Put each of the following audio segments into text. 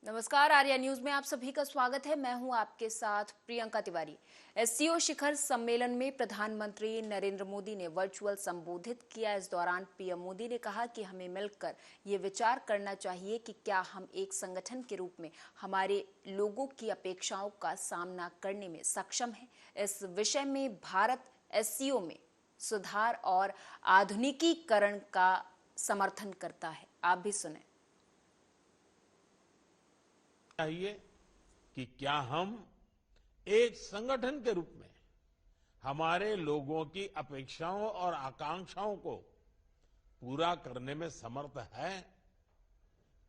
नमस्कार, आर्या न्यूज में आप सभी का स्वागत है। मैं हूं आपके साथ प्रियंका तिवारी। एससीओ शिखर सम्मेलन में प्रधानमंत्री नरेंद्र मोदी ने वर्चुअल संबोधित किया। इस दौरान पीएम मोदी ने कहा कि हमें मिलकर ये विचार करना चाहिए कि क्या हम एक संगठन के रूप में हमारे लोगों की अपेक्षाओं का सामना करने में सक्षम हैं। इस विषय में भारत एससीओ में सुधार और आधुनिकीकरण का समर्थन करता है। आप भी सुने। चाहिए कि क्या हम एक संगठन के रूप में हमारे लोगों की अपेक्षाओं और आकांक्षाओं को पूरा करने में समर्थ है।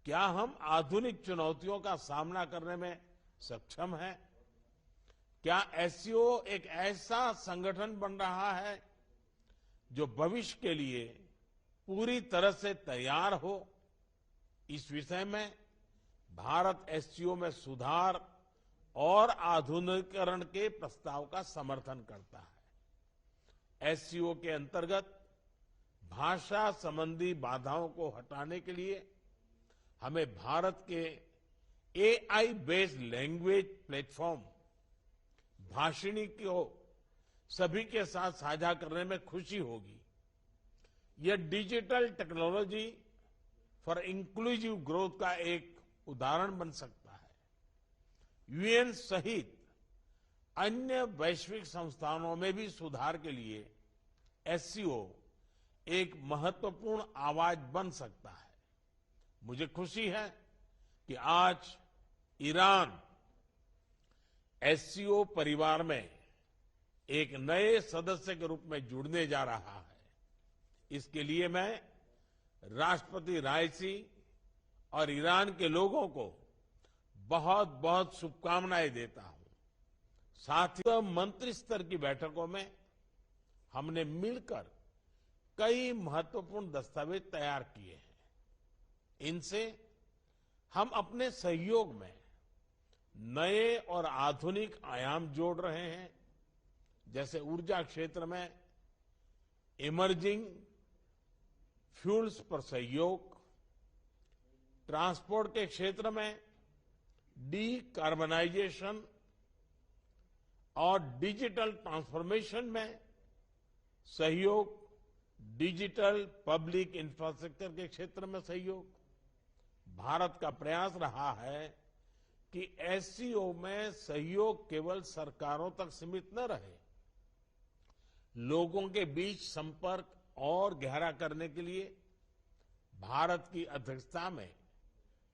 क्या हम आधुनिक चुनौतियों का सामना करने में सक्षम हैं? क्या एससीओ एक ऐसा संगठन बन रहा है जो भविष्य के लिए पूरी तरह से तैयार हो? इस विषय में भारत एससीओ में सुधार और आधुनिकीकरण के प्रस्ताव का समर्थन करता है। एससीओ के अंतर्गत भाषा संबंधी बाधाओं को हटाने के लिए हमें भारत के AI based language platform Bhashini को सभी के साथ साझा करने में खुशी होगी। यह digital technology for inclusive growth का एक उदाहरण बन सकता है। यूएन सहित अन्य वैश्विक संस्थानों में भी सुधार के लिए एससीओ एक महत्वपूर्ण आवाज बन सकता है। मुझे खुशी है कि आज ईरान एससीओ परिवार में एक नए सदस्य के रूप में जुड़ने जा रहा है। इसके लिए मैं राष्ट्रपति राइसी और ईरान के लोगों को बहुत बहुत शुभकामनाएं देता हूं। साथ ही मंत्री स्तर की बैठकों में हमने मिलकर कई महत्वपूर्ण दस्तावेज तैयार किए हैं। इनसे हम अपने सहयोग में नए और आधुनिक आयाम जोड़ रहे हैं, जैसे ऊर्जा क्षेत्र में इमर्जिंग फ्यूल्स पर सहयोग, ट्रांसपोर्ट के क्षेत्र में डीकार्बनाइजेशन और डिजिटल ट्रांसफॉर्मेशन में सहयोग, डिजिटल पब्लिक इंफ्रास्ट्रक्चर के क्षेत्र में सहयोग। भारत का प्रयास रहा है कि एससीओ में सहयोग केवल सरकारों तक सीमित न रहे। लोगों के बीच संपर्क और गहरा करने के लिए भारत की अध्यक्षता में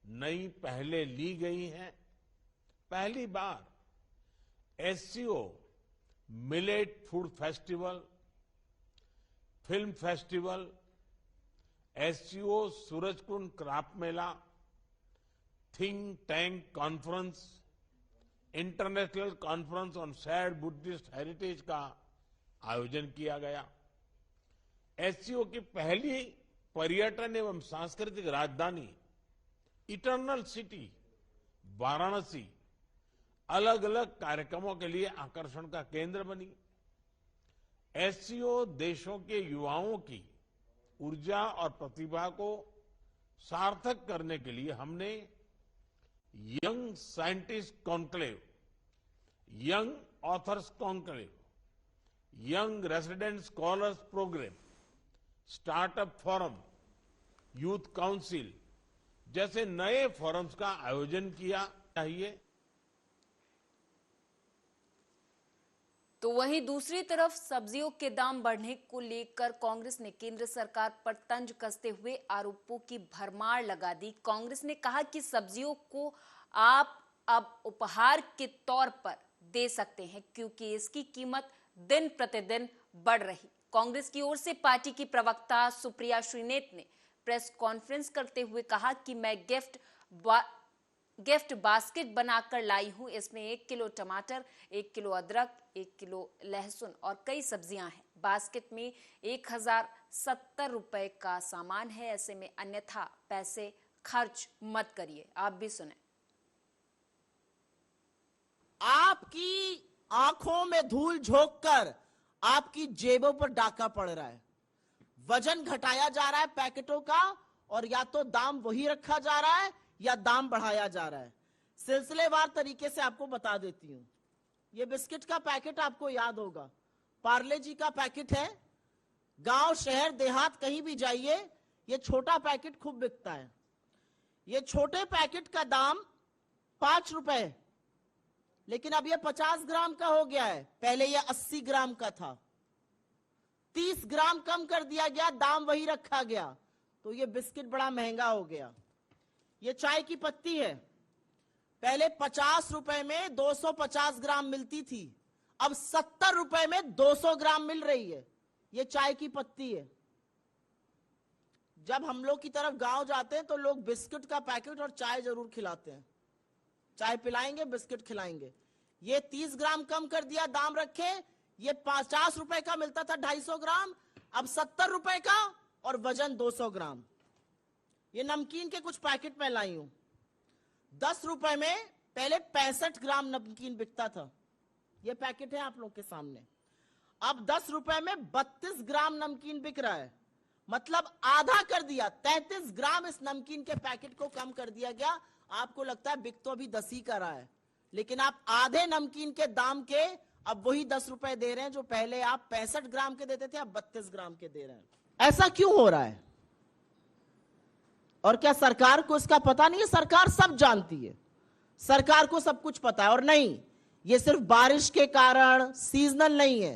नई पहलें ली गई हैं। पहली बार SCO millet food festival, film festival, SCO Surajkund craft Mela, think tank conference, international conference on shared Buddhist heritage का आयोजन किया गया। एससीओ की पहली पर्यटन एवं सांस्कृतिक राजधानी इटर्नल सिटी वाराणसी अलग अलग कार्यक्रमों के लिए आकर्षण का केंद्र बनी। एससीओ देशों के युवाओं की ऊर्जा और प्रतिभा को सार्थक करने के लिए हमने young scientist conclave, young authors conclave, young resident scholars programme, startup forum, youth council जैसे नए फोरम्स का आयोजन किया चाहिए। तो वहीं दूसरी तरफ सब्जियों के दाम बढ़ने को लेकर कांग्रेस ने केंद्र सरकार पर तंज कसते हुए आरोपों की भरमार लगा दी। कांग्रेस ने कहा कि सब्जियों को आप अब उपहार के तौर पर दे सकते हैं क्योंकि इसकी कीमत दिन प्रतिदिन बढ़ रही। कांग्रेस की ओर से पार्टी की प्रवक्ता सुप्रिया श्रीनेत ने प्रेस कॉन्फ्रेंस करते हुए कहा कि मैं गिफ्ट बास्केट बनाकर लाई हूं। इसमें 1 किलो टमाटर, 1 किलो अदरक, 1 किलो लहसुन और कई सब्जियां हैं। बास्केट में 1070 रुपए का सामान है। ऐसे में अन्यथा पैसे खर्च मत करिए। आप भी सुने। आपकी आंखों में धूल झोंककर आपकी जेबों पर डाका पड़ रहा है। वजन घटाया जा रहा है पैकेटों का और या तो दाम वही रखा जा रहा है या दाम बढ़ाया जा रहा है। सिलसिलेवार तरीके से आपको बता देती हूं। ये बिस्किट का पैकेट आपको याद होगा, पार्ले जी का पैकेट है। गांव शहर देहात कहीं भी जाइए, ये छोटा पैकेट खूब बिकता है। ये छोटे पैकेट का दाम 5 रुपए, लेकिन अब ये 50 ग्राम का हो गया है। पहले ये 80 ग्राम का था, 30 ग्राम कम कर दिया गया, दाम वही रखा गया, तो ये बिस्किट बड़ा महंगा हो गया। ये चाय की पत्ती है, पहले 50 रुपए में 250 ग्राम मिलती थी, अब 70 रुपए में 200 ग्राम मिल रही है। ये चाय की पत्ती है। जब हम लोग की तरफ गांव जाते हैं तो लोग बिस्किट का पैकेट और चाय जरूर खिलाते हैं, चाय पिलाएंगे, बिस्किट खिलाएंगे। ये 30 ग्राम कम कर दिया, दाम रखे। ये 50 रुपए का मिलता था 250 ग्राम, अब 70 रुपए का, और वजन 200 ग्राम। ये नमकीन के कुछ पैकेट में लाई हूं। 10 रुपए में पहले 65 ग्राम नमकीन बिकता था, ये पैकेट है आप लोग के सामने। अब 10 रुपए में 32 ग्राम नमकीन बिक रहा है, मतलब आधा कर दिया। 33 ग्राम इस नमकीन के पैकेट को कम कर दिया गया। आपको लगता है बिक तो अभी 10 ही का रहा है, लेकिन आप आधे नमकीन के दाम के अब वही 10 रुपए दे रहे हैं, जो पहले आप 65 ग्राम के देते थे, अब 32 ग्राम के दे रहे हैं। ऐसा क्यों हो रहा है? और क्या सरकार को इसका पता नहीं है? सरकार सब जानती है, सरकार को सब कुछ पता है। और नहीं, ये सिर्फ बारिश के कारण सीजनल नहीं है।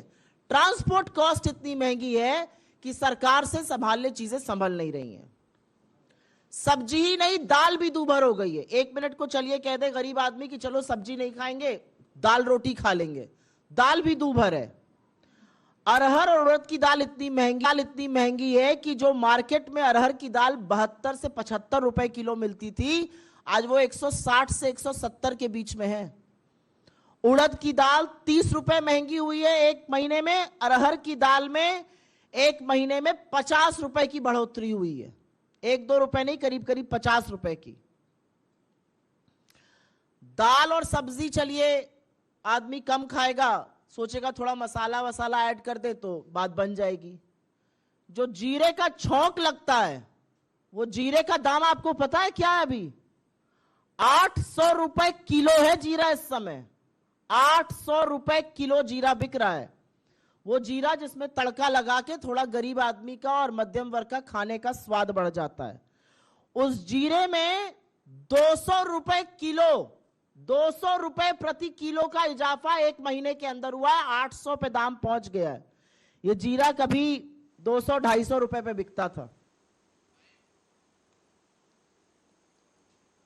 ट्रांसपोर्ट कॉस्ट इतनी महंगी है कि सरकार से संभालने चीजें संभल नहीं रही हैं। सब्जी ही नहीं, दाल भी दूभर हो गई है। 1 मिनट को चलिए कह दे गरीब आदमी कि चलो सब्जी नहीं खाएंगे, दाल रोटी खा लेंगे, दाल भी दूभर है। अरहर और उड़द की दाल इतनी महंगी है कि जो मार्केट में अरहर की दाल 72 से 75 रुपए किलो मिलती थी, आज वो 160 से 170 के बीच में है। उड़द की दाल 30 रुपए महंगी हुई है 1 महीने में। अरहर की दाल में 1 महीने में 50 रुपए की बढ़ोतरी हुई है, 1-2 रुपए नहीं, करीब करीब 50 रुपए की। दाल और सब्जी चलिए आदमी कम खाएगा, सोचेगा थोड़ा मसाला वसाला ऐड कर दे तो बात बन जाएगी। जो जीरे का छौंक लगता है, वो जीरे का दाम आपको पता है क्या है? अभी 800 रुपए किलो है जीरा इस समय। 800 रुपए किलो जीरा बिक रहा है। वो जीरा जिसमें तड़का लगा के थोड़ा गरीब आदमी का और मध्यम वर्ग का खाने का स्वाद बढ़ जाता है। उस जीरे में 200 रुपए किलो, 200 रुपए प्रति किलो का इजाफा 1 महीने के अंदर हुआ है। 800 पे दाम पहुंच गया है। ये जीरा कभी 200-250 रुपए पे बिकता था।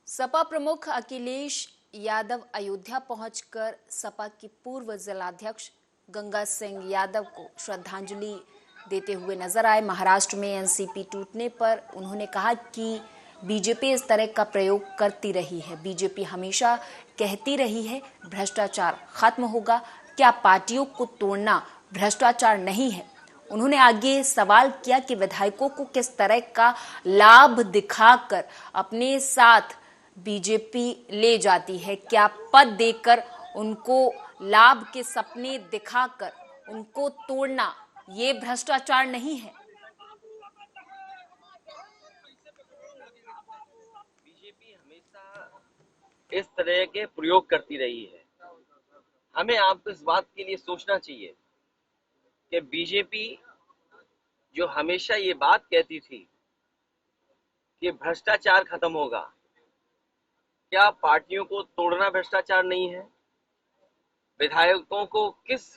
सपा प्रमुख अखिलेश यादव अयोध्या पहुंचकर सपा की पूर्व जिलाध्यक्ष गंगा सिंह यादव को श्रद्धांजलि देते हुए नजर आए। महाराष्ट्र में एनसीपी टूटने पर उन्होंने कहा कि बीजेपी इस तरह का प्रयोग करती रही है। बीजेपी हमेशा कहती रही है भ्रष्टाचार खत्म होगा, क्या पार्टियों को तोड़ना भ्रष्टाचार नहीं है? उन्होंने आगे सवाल किया कि विधायकों को किस तरह का लाभ दिखाकर अपने साथ बीजेपी ले जाती है, क्या पद देकर उनको लाभ के सपने दिखाकर उनको तोड़ना ये भ्रष्टाचार नहीं है? बीजेपी हमेशा इस तरह के प्रयोग करती रही है। हमें आपको इस बात के लिए सोचना चाहिए कि बीजेपी जो हमेशा ये बात कहती थी कि भ्रष्टाचार खत्म होगा, क्या पार्टियों को तोड़ना भ्रष्टाचार नहीं है? विधायकों को किस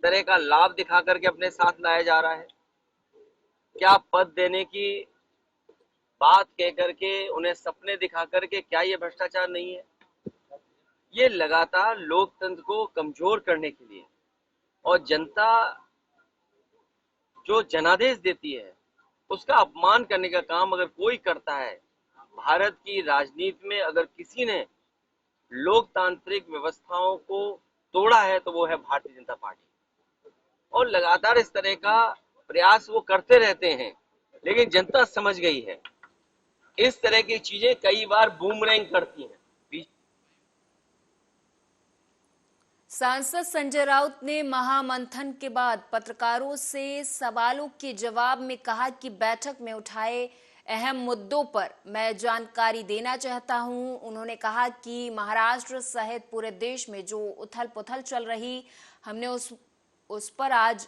तरह का लाभ दिखा करके अपने साथ लाया जा रहा है? क्या पद देने की बात कह करके उन्हें सपने दिखा करके, क्या ये भ्रष्टाचार नहीं है? ये लगातार लोकतंत्र को कमजोर करने के लिए और जनता जो जनादेश देती है उसका अपमान करने का काम अगर कोई करता है, भारत की राजनीति में अगर किसी ने लोकतांत्रिक व्यवस्थाओं को तोड़ा है तो वो है भारतीय जनता पार्टी। और लगातार इस तरह का प्रयास वो करते रहते हैं, लेकिन जनता समझ गई है इस तरह की चीजें कई बार बूमरैंग करती हैं। सांसद संजय राउत ने महामंथन के बाद पत्रकारों से सवालों के जवाब में कहा कि बैठक में उठाए अहम मुद्दों पर मैं जानकारी देना चाहता हूं। उन्होंने कहा कि महाराष्ट्र सहित पूरे देश में जो उथल-पुथल चल रही, हमने उस पर आज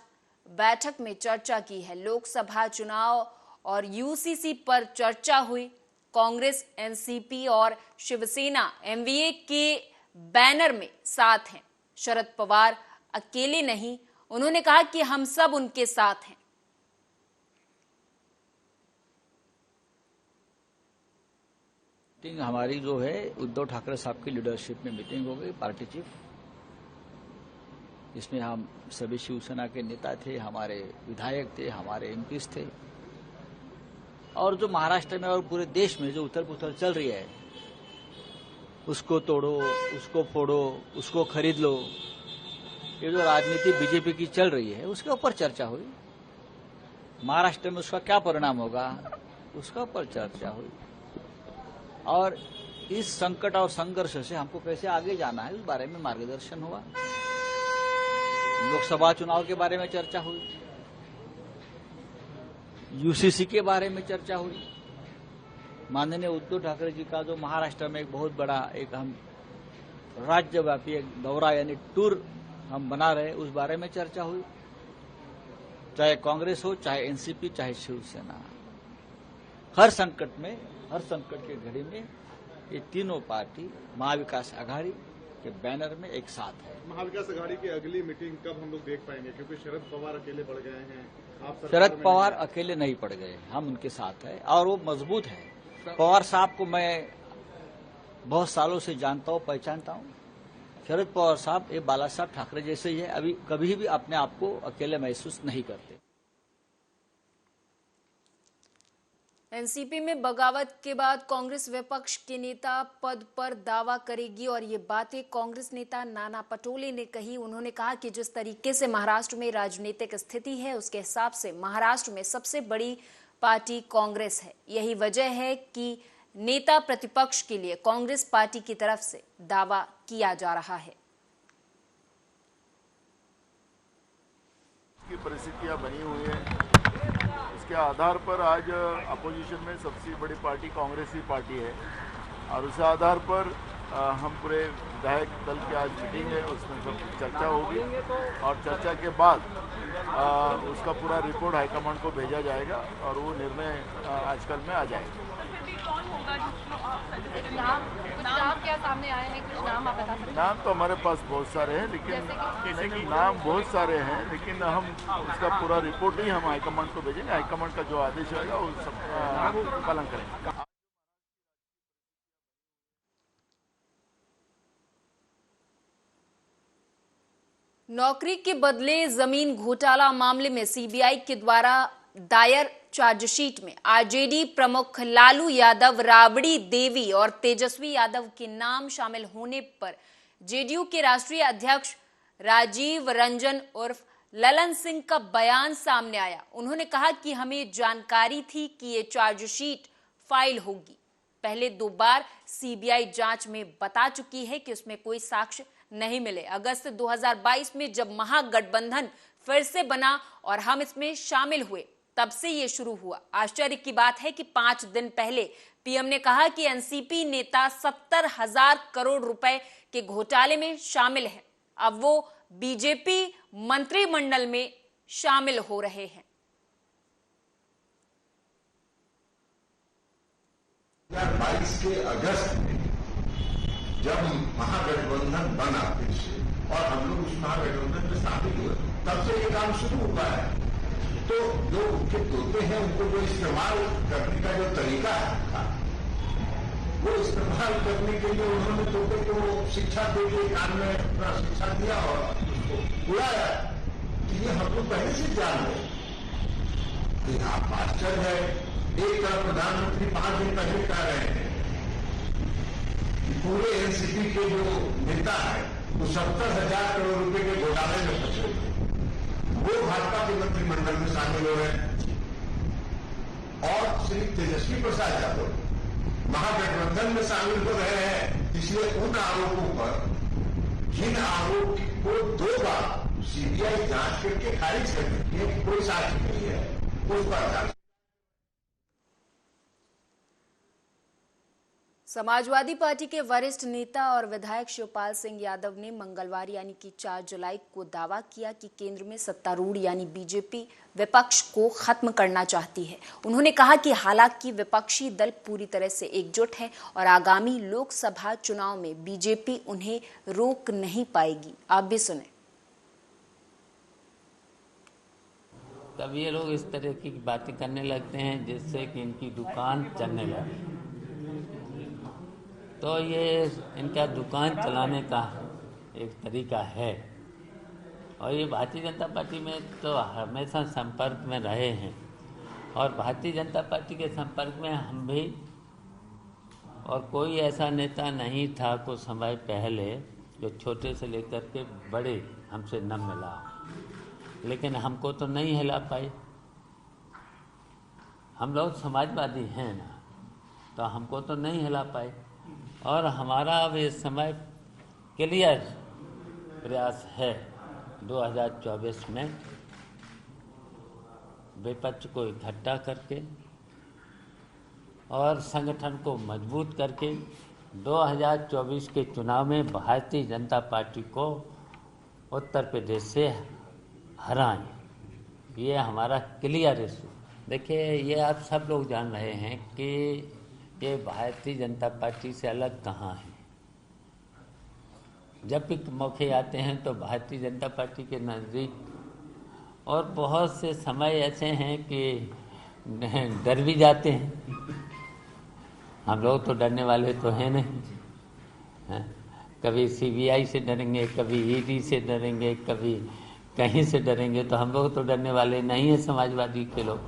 बैठक में चर्चा की है। लोकसभा चुनाव और यूसीसी पर चर्चा हुई। कांग्रेस, एनसीपी और शिवसेना एमवीए के बैनर में साथ हैं। शरद पवार अकेले नहीं, उन्होंने कहा कि हम सब उनके साथ हैं। मीटिंग हमारी जो है उद्धव ठाकरे साहब की लीडरशिप में मीटिंग हो गई, पार्टी चीफ, जिसमें हम सभी शिवसेना के नेता थे, हमारे विधायक थे, हमारे एमपीज थे, और जो महाराष्ट्र में और पूरे देश में जो उथल पुथल चल रही है, उसको तोड़ो, उसको फोड़ो, उसको खरीद लो, ये जो राजनीति बीजेपी की चल रही है उसके ऊपर चर्चा हुई। महाराष्ट्र में उसका क्या परिणाम होगा, उसका ऊपर चर्चा हुई, और इस संकट और संघर्ष से हमको कैसे आगे जाना है उस बारे में मार्गदर्शन हुआ। लोकसभा चुनाव के बारे में चर्चा हुई, यूसीसी के बारे में चर्चा हुई। माननीय उद्धव ठाकरे जी का जो महाराष्ट्र में एक बहुत बड़ा एक हम राज्यव्यापी एक दौरा यानी टूर हम बना रहे, उस बारे में चर्चा हुई। चाहे कांग्रेस हो, चाहे एनसीपी, चाहे शिवसेना, हर संकट में, हर संकट के घड़ी में ये तीनों पार्टी महाविकास आघाड़ी के बैनर में एक साथ है। महाविकास आघाड़ी की अगली मीटिंग कब हम लोग देख पाएंगे, क्योंकि शरद पवार अकेले पड़ गए हैं, आप शरद पवार अकेले नहीं पड़ गए, हम उनके साथ हैं और वो मजबूत है। पवार साहब को मैं बहुत सालों से जानता हूं, पहचानता हूं। शरद पवार साहब ये बाला साहब ठाकरे जैसे ही है, अभी कभी भी अपने आप को अकेले महसूस नहीं करते। एनसीपी में बगावत के बाद कांग्रेस विपक्ष के नेता पद पर दावा करेगी, और ये बातें कांग्रेस नेता नाना पटोले ने कही। उन्होंने कहा कि जिस तरीके से महाराष्ट्र में राजनीतिक स्थिति है, उसके हिसाब से महाराष्ट्र में सबसे बड़ी पार्टी कांग्रेस है। यही वजह है कि नेता प्रतिपक्ष के लिए कांग्रेस पार्टी की तरफ से दावा किया जा रहा है। की परिस्थितियां बनी हुई है, इसके आधार पर आज अपोजिशन में सबसे बड़ी पार्टी कांग्रेस ही पार्टी है, और उस आधार पर हम पूरे विधायक दल की आज मीटिंग है, उसमें सब चर्चा होगी, और चर्चा के बाद उसका पूरा रिपोर्ट हाईकमांड को भेजा जाएगा और वो निर्णय आजकल में आ जाएगा। नाम क्या सामने आए हैं, कुछ नाम आप बता सकते हैं? नाम तो हमारे पास बहुत सारे हैं, लेकिन नाम बहुत सारे हैं, लेकिन हम उसका पूरा रिपोर्ट ही हम हाईकमांड को भेजेंगे। हाईकमांड का जो आदेश होगा वो सब पालन करेंगे। नौकरी के बदले जमीन घोटाला मामले में सीबीआई के द्वारा दायर चार्जशीट में आरजेडी प्रमुख लालू यादव, राबड़ी देवी और तेजस्वी यादव के नाम शामिल होने पर जेडीयू के राष्ट्रीय अध्यक्ष राजीव रंजन उर्फ ललन सिंह का बयान सामने आया। उन्होंने कहा कि हमें जानकारी थी कि ये चार्जशीट फाइल होगी। पहले 2 बार सीबीआई जांच में बता चुकी है कि उसमें कोई साक्ष्य नहीं मिले। अगस्त 2022 में जब महागठबंधन फिर से बना और हम इसमें शामिल हुए, तब से ये शुरू हुआ। आश्चर्य की बात है कि 5 दिन पहले पीएम ने कहा कि एनसीपी नेता 70,000 करोड़ रुपए के घोटाले में शामिल हैं। अब वो बीजेपी मंत्रिमंडल में शामिल हो रहे हैं। 2022 के अगस्त में जब महागठबंधन बना फिर से और हम लोग उस महागठबंधन में शामिल हुए, तब से ये काम शुरू हुआ है। तो जो उनके तोते हैं उनको जो इस्तेमाल करने का जो तरीका था, वो इस्तेमाल करने के लिए उन्होंने तोते को शिक्षा दे के काम में अपना शिक्षा दिया और उसको उड़ाया। तो ये हम लोग पहले से जान रहे। आप आश्चर्य है, एक तरफ प्रधानमंत्री 5 दिन पहले कह रहे हैं पूरे एनसीपी के जो नेता है वो 70,000 करोड़ रुपए के घोटाले में फंसे हुए, वो भाजपा के मंत्रिमंडल में शामिल हो रहे हैं। और श्री तेजस्वी प्रसाद यादव महागठबंधन में शामिल हो रहे हैं, इसलिए उन आरोपों पर, जिन आरोप को 2 बार सीबीआई जांच करके खारिज कर चुकी है कि कोई साक्ष्य नहीं है, उस पर जांच। समाजवादी पार्टी के वरिष्ठ नेता और विधायक शिवपाल सिंह यादव ने मंगलवार यानी कि 4 जुलाई को दावा किया कि केंद्र में सत्तारूढ़ यानी बीजेपी विपक्ष को खत्म करना चाहती है। उन्होंने कहा कि हालांकि विपक्षी दल पूरी तरह से एकजुट है और आगामी लोकसभा चुनाव में बीजेपी उन्हें रोक नहीं पाएगी। आप भी सुने। तब ये लोग इस तरह की बातें करने लगते हैं जिससे कि इनकी दुकान चलने लगे। तो ये इनका दुकान चलाने का एक तरीका है और ये भारतीय जनता पार्टी में तो हमेशा संपर्क में रहे हैं और भारतीय जनता पार्टी के संपर्क में हम भी, और कोई ऐसा नेता नहीं था कुछ समय पहले जो छोटे से लेकर के बड़े हमसे न मिला, लेकिन हमको तो नहीं हिला पाए। हम लोग समाजवादी हैं ना, तो हमको तो नहीं हिला पाए और हमारा अब इस समय क्लियर प्रयास है 2024 में विपक्ष को इकट्ठा करके और संगठन को मजबूत करके 2024 के चुनाव में भारतीय जनता पार्टी को उत्तर प्रदेश से हराएं। ये हमारा क्लियर इशू। देखिए, ये आप सब लोग जान रहे हैं कि ये भारतीय जनता पार्टी से अलग कहाँ है। जब भी मौके आते हैं तो भारतीय जनता पार्टी के नज़दीक, और बहुत से समय ऐसे हैं कि डर भी जाते हैं। हम लोग तो डरने वाले तो हैं नहीं, हैं? कभी सीबीआई से डरेंगे, कभी ईडी से डरेंगे, कभी कहीं से डरेंगे, तो हम लोग तो डरने वाले नहीं हैं समाजवादी के लोग।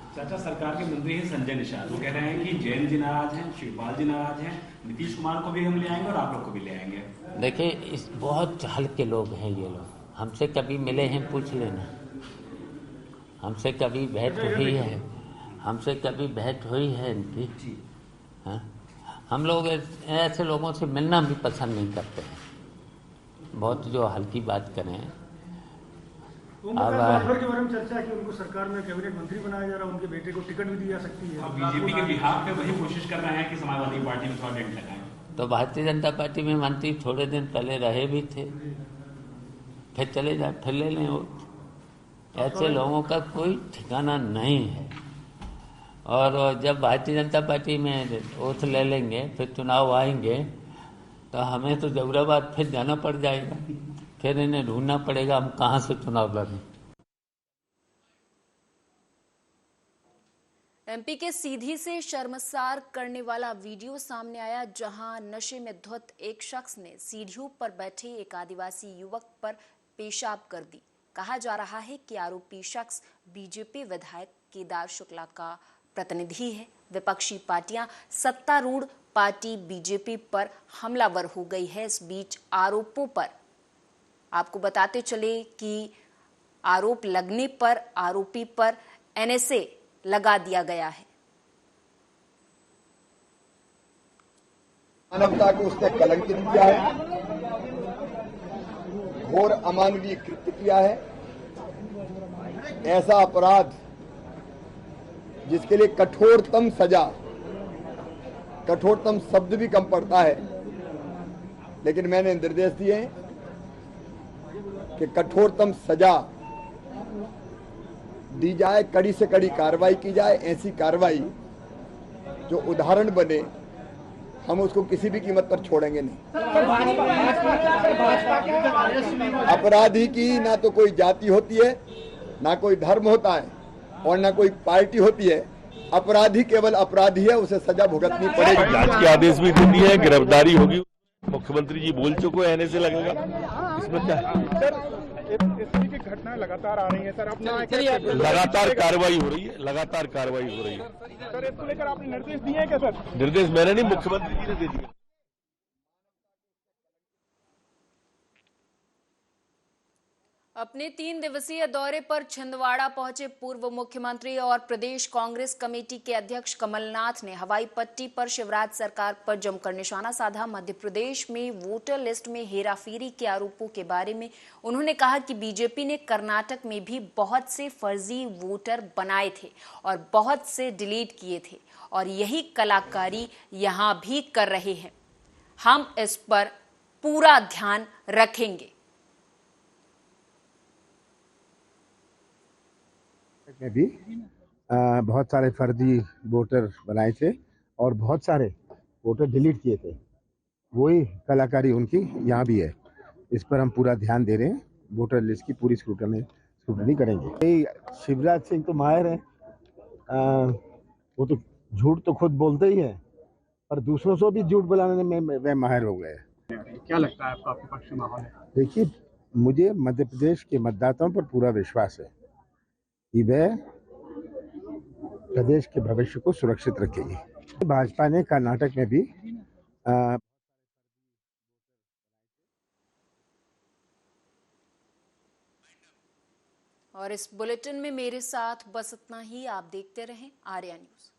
चाचा, सरकार के मंत्री हैं संजय निषाद, वो कह रहे हैं कि जैन जी नाराज हैं, शिवपाल जी नाराज हैं, नीतीश कुमार को भी हम ले आएंगे और आप लोग को भी ले आएंगे। देखिए, इस बहुत हल्के लोग हैं ये लोग। हमसे कभी मिले हैं, पूछ लेना। हमसे कभी भेंट हुई है, हमसे कभी भेंट हुई है इनकी। हाँ, हम लोग ऐसे लोगों से मिलना भी पसंद नहीं करते हैं, बहुत जो हल्की बात करें। के बारे में चर्चा कि उनको सरकार में कैबिनेट मंत्री बनाया जा रहा है, उनके बेटे को टिकट भी दी जा सकती है। बीजेपी के बिहार पे वही कोशिश कर रहे हैं कि समाजवादी पार्टी में थोड़ा डेंट लगाएं। तो भारतीय जनता पार्टी में मंत्री थोड़े दिन पहले रहे भी थे, फिर चले जाए, फिर ले लें वोट। ऐसे लोगों का कोई ठिकाना नहीं है। और जब भारतीय जनता पार्टी में वोट ले लेंगे, फिर चुनाव आएंगे, तो हमें तो जौहराबाद फिर जाना पड़ जाएगा, फिर इन्हें ढूंढना पड़ेगा हम कहां से चुनाव लड़ें। एमपी के सीधी से शर्मसार करने वाला वीडियो सामने आया, जहां नशे में धुत एक शख्स ने सीढ़ियों पर बैठे एक आदिवासी युवक पर पेशाब कर दी। कहा जा रहा है कि आरोपी शख्स बीजेपी विधायक केदार शुक्ला का प्रतिनिधि है। विपक्षी पार्टियां सत्तारूढ़ पार्टी बीजेपी पर हमलावर हो गई है। इस बीच आरोपों पर आपको बताते चले कि आरोप लगने पर आरोपी पर एनएसए लगा दिया गया है। मानवता को उसने कलंकित किया है, घोर अमानवीय कृत्य किया है। ऐसा अपराध जिसके लिए कठोरतम सजा, कठोरतम शब्द भी कम पड़ता है, लेकिन मैंने निर्देश दिए हैं कि कठोरतम सजा दी जाए, कड़ी से कड़ी कार्रवाई की जाए। ऐसी कार्रवाई जो उदाहरण बने, हम उसको किसी भी कीमत पर छोड़ेंगे नहीं। अपराधी की ना तो कोई जाति होती है, ना कोई धर्म होता है और ना कोई पार्टी होती है। अपराधी केवल अपराधी है, उसे सजा भुगतनी पड़ेगी। जांच के आदेश भी दे दिए हैं, गिरफ्तारी होगी। मुख्यमंत्री जी बोल चुके हैं, एनएसए लगेगा। इसमें क्या इस की घटनाएं लगातार आ रही हैं सर, अपना लगातार कार्रवाई हो रही है, लगातार कार्रवाई हो रही है। सर, इसको लेकर आपने निर्देश दिए हैं क्या सर? निर्देश मैंने नहीं, मुख्यमंत्री जी ने दे दिया। अपने 3 दिवसीय दौरे पर छिंदवाड़ा पहुंचे पूर्व मुख्यमंत्री और प्रदेश कांग्रेस कमेटी के अध्यक्ष कमलनाथ ने हवाई पट्टी पर शिवराज सरकार पर जमकर निशाना साधा। मध्य प्रदेश में वोटर लिस्ट में हेराफेरी के आरोपों के बारे में उन्होंने कहा कि बीजेपी ने कर्नाटक में भी बहुत से फर्जी वोटर बनाए थे और बहुत से डिलीट किए थे और यही कलाकारी यहां भी कर रहे हैं। हम इस पर पूरा ध्यान रखेंगे। में भी बहुत सारे फर्जी वोटर बनाए थे और बहुत सारे वोटर डिलीट किए थे। वही कलाकारी उनकी यहाँ भी है। इस पर हम पूरा ध्यान दे रहे हैं। वोटर लिस्ट की पूरी स्क्रूटनी करेंगे। शिवराज सिंह तो माहिर हैं, वो तो झूठ तो खुद बोलते ही हैं और दूसरों से भी झूठ बुलाने में वे माहिर हो गए। क्या लगता है आपको, आपके पक्ष में माहौल है? देखिए, मुझे मध्य प्रदेश के मतदाताओं पर पूरा विश्वास है कि वह प्रदेश के भविष्य को सुरक्षित रखेगी। भाजपा ने कर्नाटक में भी और इस बुलेटिन में मेरे साथ बस इतना ही। आप देखते रहें आर्या न्यूज़।